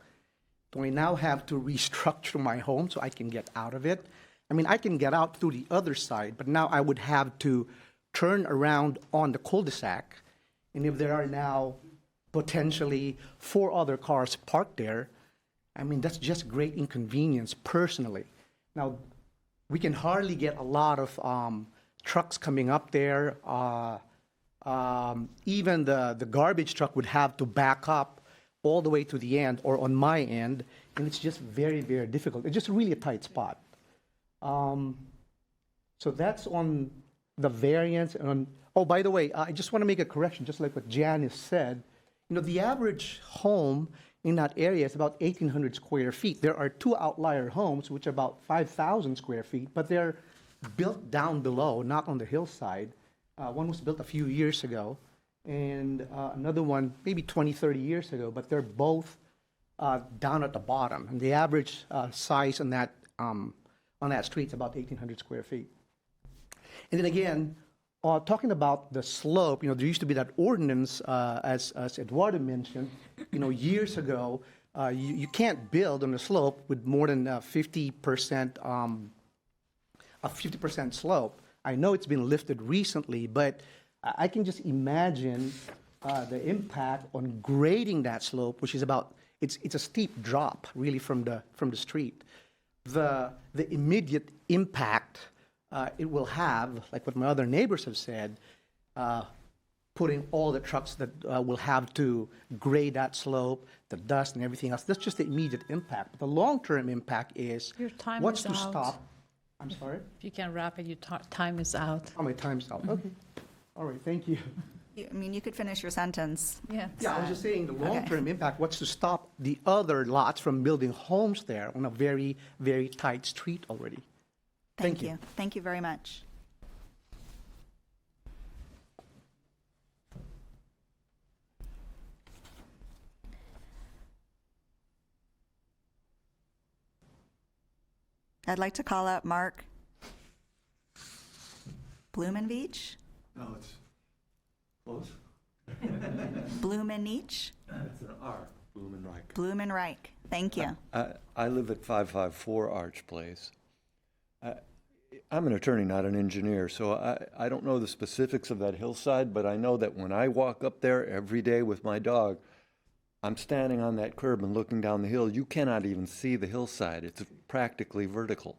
K: do I now have to restructure my home so I can get out of it? I mean, I can get out through the other side, but now I would have to turn around on the cul-de-sac. And if there are now potentially 4 other cars parked there, I mean, that's just great inconvenience personally. Now, we can hardly get a lot of trucks coming up there. Even the garbage truck would have to back up all the way to the end or on my end, and it's just very, very difficult. It's just really a tight spot. So that's on the variance. And on, oh, by the way, I just want to make a correction, just like what Janice said. The average home in that area is about 1,800 square feet. There are 2 outlier homes, which are about 5,000 square feet, but they're built down below, not on the hillside. One was built a few years ago, and another one maybe 20, 30 years ago, but they're both down at the bottom. And the average size on that street is about 1,800 square feet. And then again, talking about the slope, there used to be that ordinance, as Eduardo mentioned, years ago, you can't build on a slope with more than 50%, a 50% slope. I know it's been lifted recently, but I can just imagine the impact on grading that slope, which is about, it's a steep drop really from the street. The immediate impact it will have, like what my other neighbors have said, putting all the trucks that will have to grade that slope, the dust and everything else. That's just the immediate impact. But the long-term impact is
B: Your time
K: what's
B: is
K: to
B: out.
K: stop. I'm sorry?
B: If you can wrap it, your time is out.
K: Oh, my time's out. Okay. All right, thank you.
A: You could finish your sentence.
B: Yeah.
K: Yeah, I was just saying the long-term impact, what's to stop the other lots from building homes there on a very, very tight street already.
A: Thank you. Thank you very much. I'd like to call up Mark Blumenveach.
L: No, it's close.
A: Blumenveach?
L: It's an R, Blumenreich.
A: Blumenreich. Thank you.
L: I live at 554 Arch Place. I'm an attorney, not an engineer, so I don't know the specifics of that hillside, but I know that when I walk up there every day with my dog, I'm standing on that curb and looking down the hill. You cannot even see the hillside. It's practically vertical.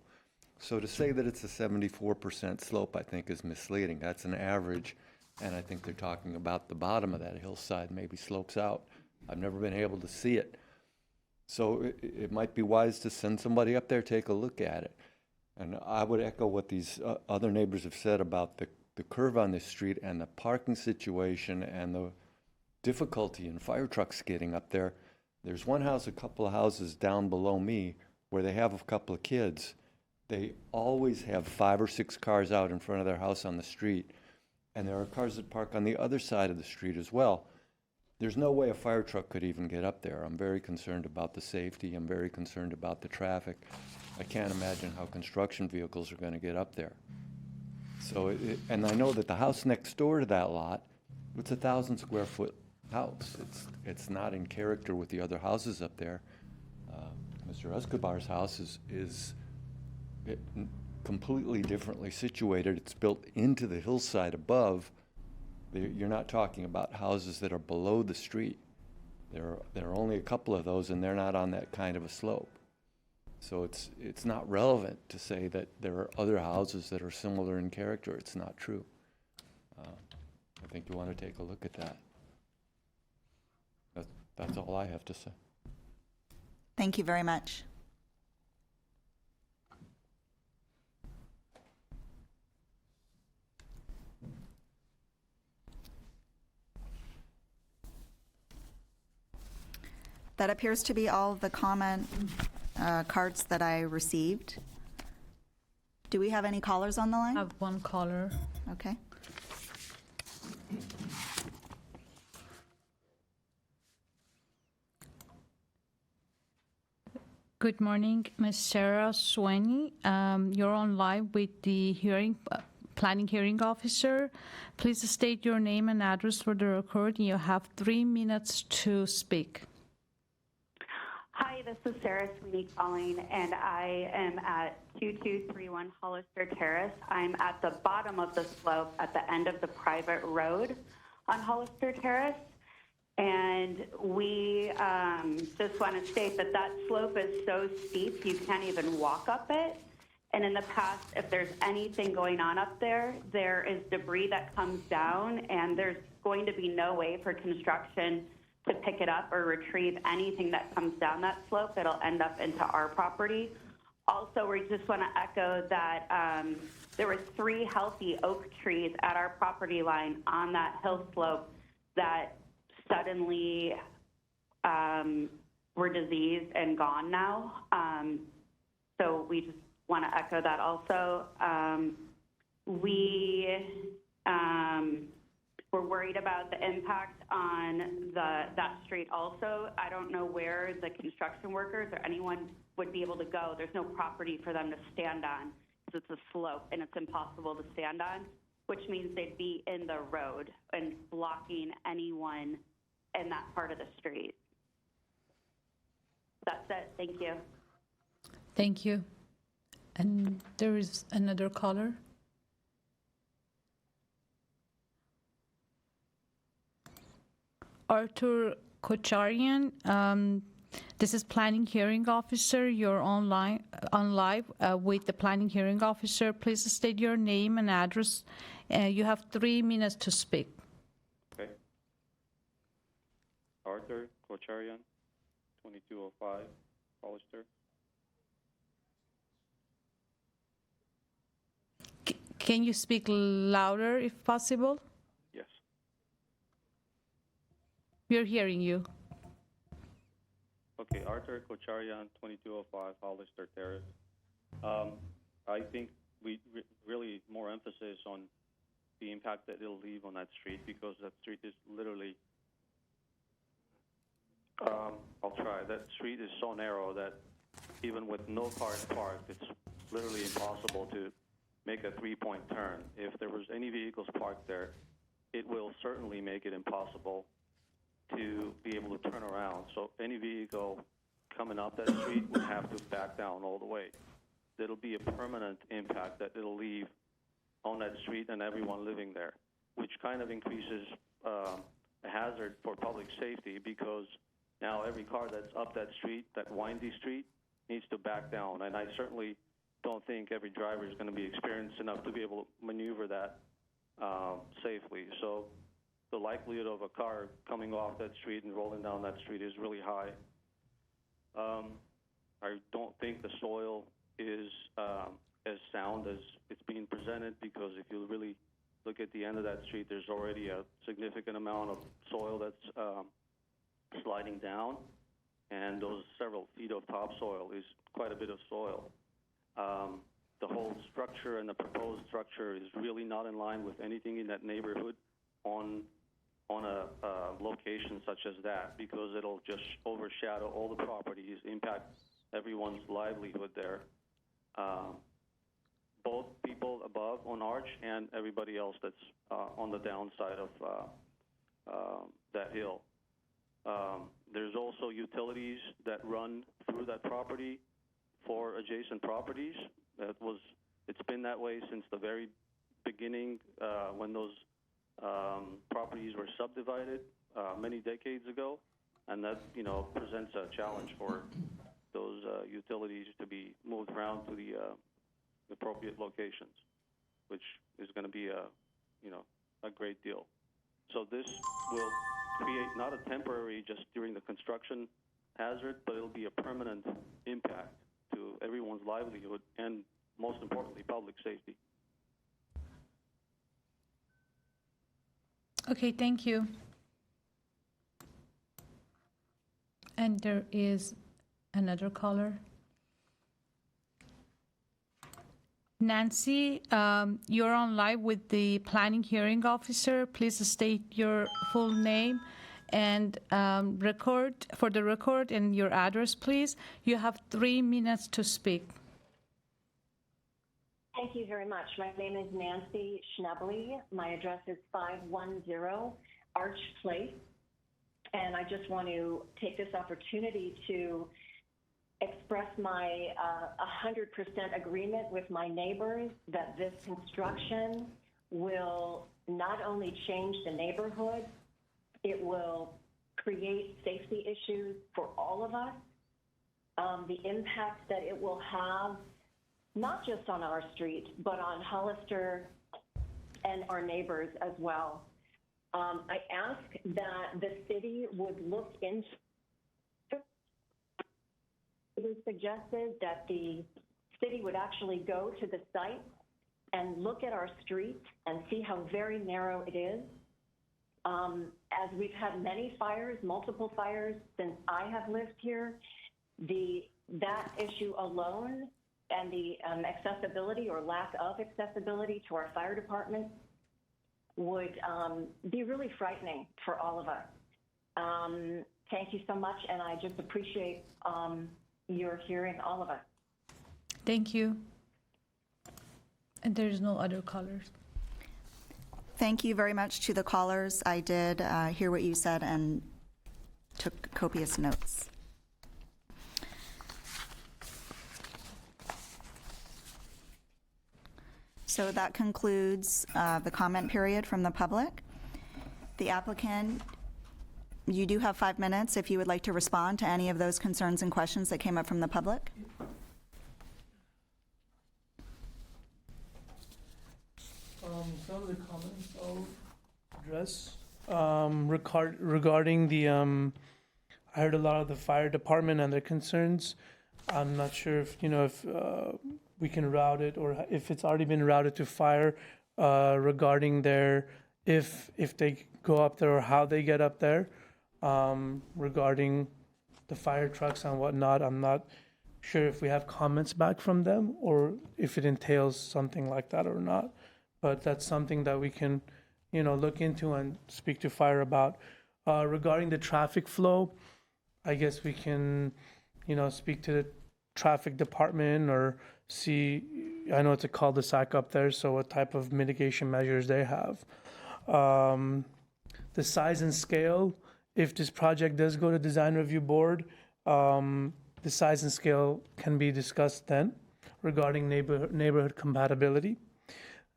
L: So to say that it's a 74% slope, I think, is misleading. That's an average, and I think they're talking about the bottom of that hillside maybe slopes out. I've never been able to see it. So it might be wise to send somebody up there, take a look at it. And I would echo what these other neighbors have said about the curve on this street and the parking situation and the difficulty in fire trucks getting up there. There's one house, a couple of houses down below me, where they have a couple of kids. They always have 5 or 6 cars out in front of their house on the street, and there are cars that park on the other side of the street as well. There's no way a fire truck could even get up there. I'm very concerned about the safety. I'm very concerned about the traffic. I can't imagine how construction vehicles are going to get up there. So, and I know that the house next door to that lot, it's a 1,000 square foot house. It's not in character with the other houses up there. Mr. Escobar's house is completely differently situated. It's built into the hillside above. You're not talking about houses that are below the street. There are only a couple of those, and they're not on that kind of a slope. So it's not relevant to say that there are other houses that are similar in character. It's not true. I think you want to take a look at that. That's all I have to say.
A: Thank you very much. That appears to be all of the comment cards that I received. Do we have any callers on the line?
B: I have one caller.
A: Okay.
B: Good morning, Ms. Sarah Sweeney. You're on live with the planning hearing officer. Please state your name and address for the record. You have 3 minutes to speak.
M: Hi, this is Sarah Sweeney calling, and I am at 2231 Hollister Terrace. I'm at the bottom of the slope at the end of the private road on Hollister Terrace. And we just want to state that that slope is so steep you can't even walk up it. And in the past, if there's anything going on up there, there is debris that comes down, and there's going to be no way for construction to pick it up or retrieve anything that comes down that slope. It'll end up into our property. Also, we just want to echo that there were 3 healthy oak trees at our property line on that hill slope that suddenly were diseased and gone now. So we just want to echo that also. We're worried about the impact on that street also. I don't know where the construction workers or anyone would be able to go. There's no property for them to stand on because it's a slope and it's impossible to stand on, which means they'd be in the road and blocking anyone in that part of the street. That's it. Thank you.
B: Thank you. And there is another caller. Arthur Kocharian, this is planning hearing officer. You're on live with the planning hearing officer. Please state your name and address. You have 3 minutes to speak.
N: Okay. Arthur Kocharian, 2205 Hollister.
B: Can you speak louder if possible?
N: Yes.
B: We're hearing you.
N: Okay, Arthur Kocharian, 2205 Hollister Terrace. I think we really more emphasis on the impact that it'll leave on that street, because that street is literally, I'll try. That street is so narrow that even with no cars parked, it's literally impossible to make a 3-point turn. If there was any vehicles parked there, it will certainly make it impossible to be able to turn around. So any vehicle coming up that street would have to back down all the way. It'll be a permanent impact that it'll leave on that street and everyone living there, which kind of increases a hazard for public safety, because now every car that's up that street, that windy street, needs to back down. And I certainly don't think every driver is going to be experienced enough to be able to maneuver that safely. So the likelihood of a car coming off that street and rolling down that street is really high. I don't think the soil is as sound as it's being presented, because if you really look at the end of that street, there's already a significant amount of soil that's sliding down. and those several feet of topsoil is quite a bit of soil. The whole structure and the proposed structure is really not in line with anything in that neighborhood on a location such as that, because it'll just overshadow all the properties, impact everyone's livelihood there, both people above on Arch and everybody else that's on the downside of that hill. There's also utilities that run through that property for adjacent properties. It's been that way since the very beginning when those properties were subdivided many decades ago, and that presents a challenge for those utilities to be moved around to the appropriate locations, which is going to be a great deal. So this will create not a temporary, just during the construction hazard, but it'll be a permanent impact to everyone's livelihood and, most importantly, public safety.
B: Okay, thank you. And there is another caller. Nancy, you're on live with the planning hearing officer. Please state your full name and record for the record and your address, please. You have 3 minutes to speak.
O: Thank you very much. My name is Nancy Schnebley. My address is 510 Arch Place. And I just want to take this opportunity to express my 100% agreement with my neighbors that this construction will not only change the neighborhood, it will create safety issues for all of us. The impact that it will have, not just on our street, but on Hollister and our neighbors as well. I ask that the city would look into. It was suggested that the city would actually go to the site and look at our street and see how very narrow it is. As we've had many fires, multiple fires since I have lived here, that issue alone and the accessibility or lack of accessibility to our fire department would be really frightening for all of us. Thank you so much, and I just appreciate your hearing all of us.
B: Thank you. And there's no other callers.
A: Thank you very much to the callers. I did hear what you said and took copious notes. So that concludes the comment period from the public. The applicant, you do have 5 minutes if you would like to respond to any of those concerns and questions that came up from the public.
C: Some of the comments I'll address regarding the, I heard a lot of the fire department and their concerns. I'm not sure if, if we can route it or if it's already been routed to fire regarding their, if they go up there or how they get up there regarding the fire trucks and whatnot. I'm not sure if we have comments back from them or if it entails something like that or not. But that's something that we can, look into and speak to fire about. Regarding the traffic flow, I guess we can, speak to the traffic department or see, I know it's a cul-de-sac up there, so what type of mitigation measures they have. The size and scale, if this project does go to design review board, the size and scale can be discussed then regarding neighborhood compatibility.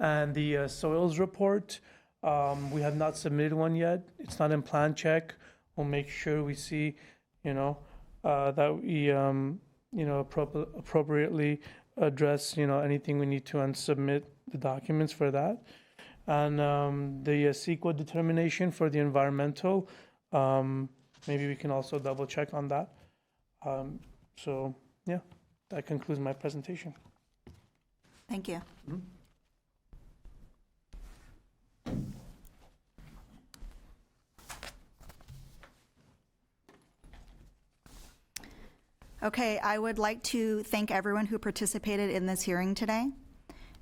C: And the soils report, we have not submitted one yet. It's not in plan check. We'll make sure we see, that we, appropriately address, anything we need to and submit the documents for that. And the CEQA determination for the environmental, maybe we can also double check on that. So, yeah, that concludes my presentation.
A: Thank you.
C: Mm-hmm.
A: Okay, I would like to thank everyone who participated in this hearing today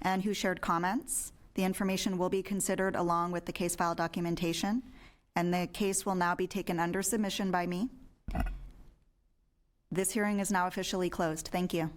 A: and who shared comments. The information will be considered along with the case file documentation, and the case will now be taken under submission by me. This hearing is now officially closed. Thank you.